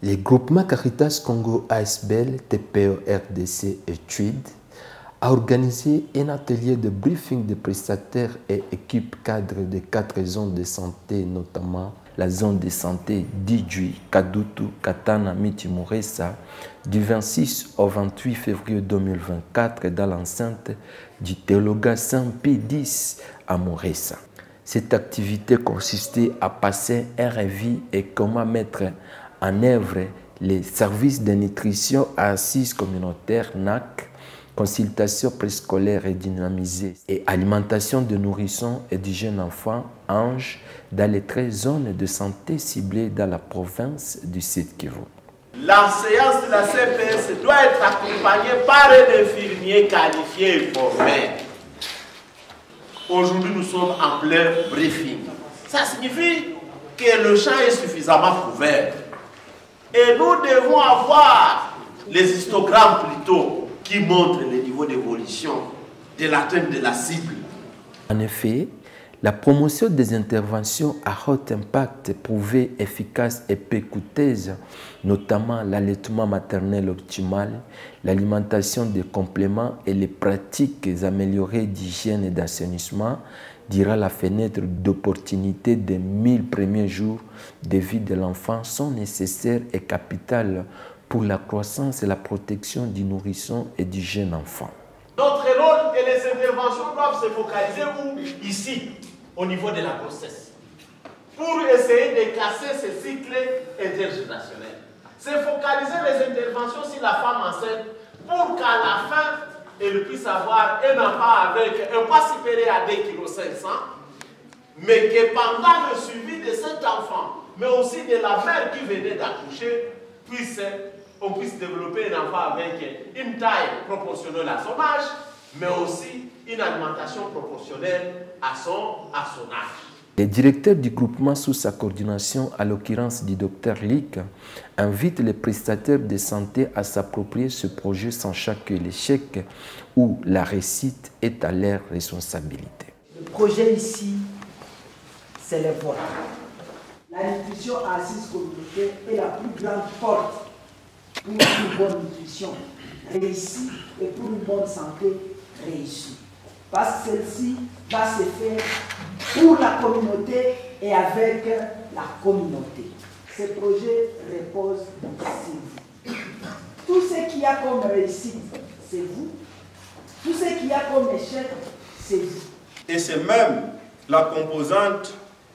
Les groupements Caritas Congo ASBL, TPO RDC et TUID a organisé un atelier de briefing de prestataires et équipes cadres de 4 zones de santé, notamment la zone de santé d'Idjui, Kadutu, Katana, Miti Muresa, du 26 au 28 février 2024 dans l'enceinte du Théologa Saint-Pie X à Muresa. Cette activité consistait à passer un revue et comment mettre en œuvre les services de nutrition à assise communautaire NAC, consultation préscolaire et dynamisée et alimentation de nourrissons et du jeune enfant Ange dans les 13 zones de santé ciblées dans la province du Sud-Kivu. La séance de la CPS doit être accompagnée par un infirmier qualifié et formé. Aujourd'hui, nous sommes en plein briefing. Ça signifie que le champ est suffisamment couvert. Et nous devons avoir les histogrammes plutôt qui montrent le niveau d'évolution de l'atteinte de la cible. En effet, la promotion des interventions à haut impact prouvées efficaces et peu coûteuses, notamment l'allaitement maternel optimal, l'alimentation des compléments et les pratiques améliorées d'hygiène et d'assainissement, durant la fenêtre d'opportunité des 1000 premiers jours de vie de l'enfant sont nécessaires et capitales pour la croissance et la protection du nourrisson et du jeune enfant. Notre rôle et les interventions doivent se focaliser où? Ici, au niveau de la grossesse, pour essayer de casser ce cycle intergénérationnel. Se focaliser les interventions sur la femme enceinte pour qu'à la fin, elle puisse avoir un enfant avec un poids supérieur à 2,5 kg, mais que pendant le suivi de cet enfant, mais aussi de la mère qui venait d'accoucher, on puisse développer un enfant avec une taille proportionnelle à son âge, mais aussi une alimentation proportionnelle à son âge. Le directeur du groupement sous sa coordination, à l'occurrence du Dr Lick, invite les prestataires de santé à s'approprier ce projet sachant que l'échec ou la réussite est à leur responsabilité. Le projet ici, c'est le vôtre. La nutrition assise communautaire est la plus grande porte pour une bonne nutrition réussie et pour une bonne santé réussie. Parce que celle-ci va se faire pour la communauté et avec la communauté. Ce projet repose sur vous. Tout ce qu'il y a comme réussite, c'est vous. Tout ce qu'il y a comme échec, c'est vous. Et c'est même la composante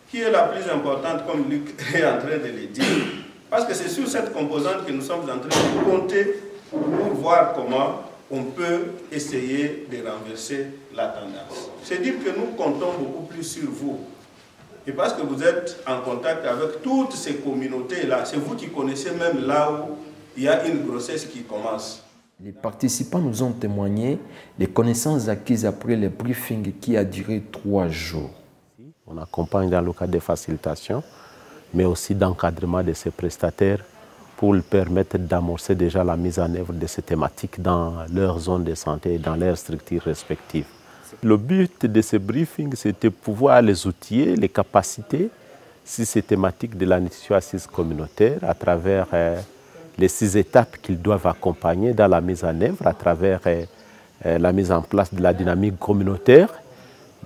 qui est la plus importante, comme Luc est en train de le dire. Parce que c'est sur cette composante que nous sommes en train de compter pour voir comment on peut essayer de renverser la tendance. C'est dire que nous comptons beaucoup plus sur vous. Et parce que vous êtes en contact avec toutes ces communautés-là, c'est vous qui connaissez même là où il y a une grossesse qui commence. Les participants nous ont témoigné les connaissances acquises après le briefing qui a duré 3 jours. On accompagne dans le cadre de facilitation, mais aussi d'encadrement de ces prestataires pour leur permettre d'amorcer déjà la mise en œuvre de ces thématiques dans leur zone de santé et dans leurs structures respectives. Le but de ce briefing, c'était pouvoir les outiller, les capacités sur ces thématiques de la nutrition assise communautaire à travers les 6 étapes qu'ils doivent accompagner dans la mise en œuvre, à travers la mise en place de la dynamique communautaire,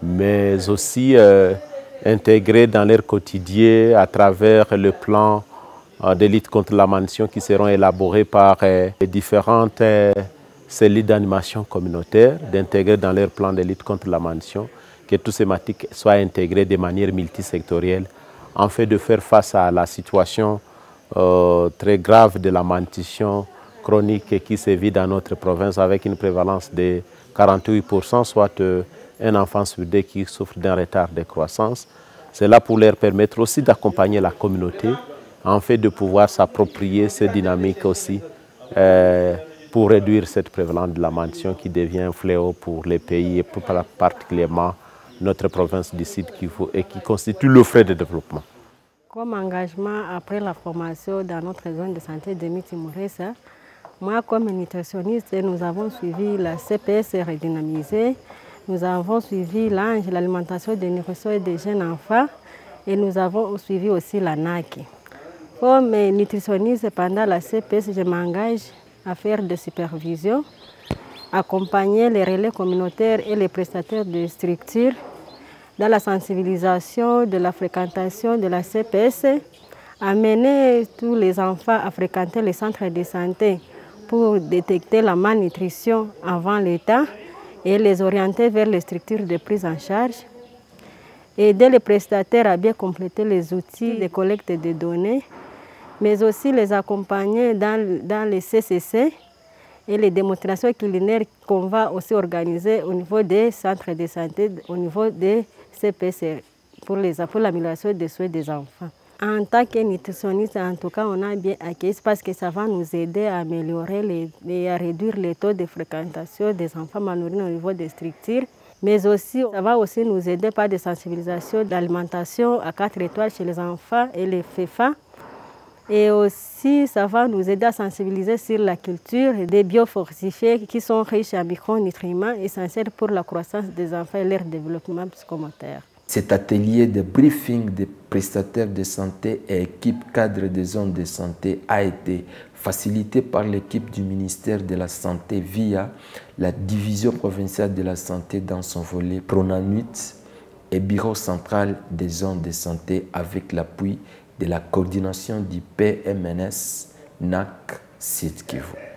mais aussi intégrer dans leur quotidien à travers le plan de lutte contre la malnutrition qui seront élaborés par les différentes cellules d'animation communautaire, d'intégrer dans leur plan de lutte contre la malnutrition, que toutes ces thématiques soient intégrées de manière multisectorielle, en fait de faire face à la situation très grave de la malnutrition chronique qui sévit dans notre province avec une prévalence de 48%, soit un enfant sur 2 qui souffre d'un retard de croissance. C'est là pour leur permettre aussi d'accompagner la communauté, en fait de pouvoir s'approprier ces dynamiques aussi pour réduire cette prévalence de la malnutrition qui devient un fléau pour les pays et plus particulièrement notre province du Sud Kivu et qui constitue le frein de développement. Comme engagement après la formation dans notre zone de santé de Miti Muresa, moi comme nutritionniste, nous avons suivi la CPS redynamisée, nous avons suivi l'ANGE, l'alimentation des nourrissons et des jeunes enfants, et nous avons suivi aussi la NAC. Il Comme nutritionniste pendant la CPS, je m'engage à faire des supervisions, accompagner les relais communautaires et les prestataires de structures dans la sensibilisation de la fréquentation de la CPS, amener tous les enfants à fréquenter les centres de santé pour détecter la malnutrition avant l'état et les orienter vers les structures de prise en charge, aider les prestataires à bien compléter les outils de collecte de données, mais aussi les accompagner dans les CCC et les démonstrations culinaires qu'on va aussi organiser au niveau des centres de santé, au niveau des CPC pour l'amélioration des soins des enfants. En tant que nutritionniste, en tout cas, on a bien accueilli parce que ça va nous aider à améliorer et à réduire les taux de fréquentation des enfants malnourris au niveau des structures. Mais aussi, ça va aussi nous aider par des sensibilisations d'alimentation à 4 étoiles chez les enfants et les FEFA. Et aussi, ça va nous aider à sensibiliser sur la culture des biofortifiés qui sont riches en micronutriments essentiels pour la croissance des enfants et leur développement psychomoteur. Cet atelier de briefing des prestataires de santé et équipes cadres des zones de santé a été facilité par l'équipe du ministère de la Santé via la division provinciale de la santé dans son volet Pronanut et Bureau central des zones de santé avec l'appui de la coordination du PMNS NAC Sud Kivu.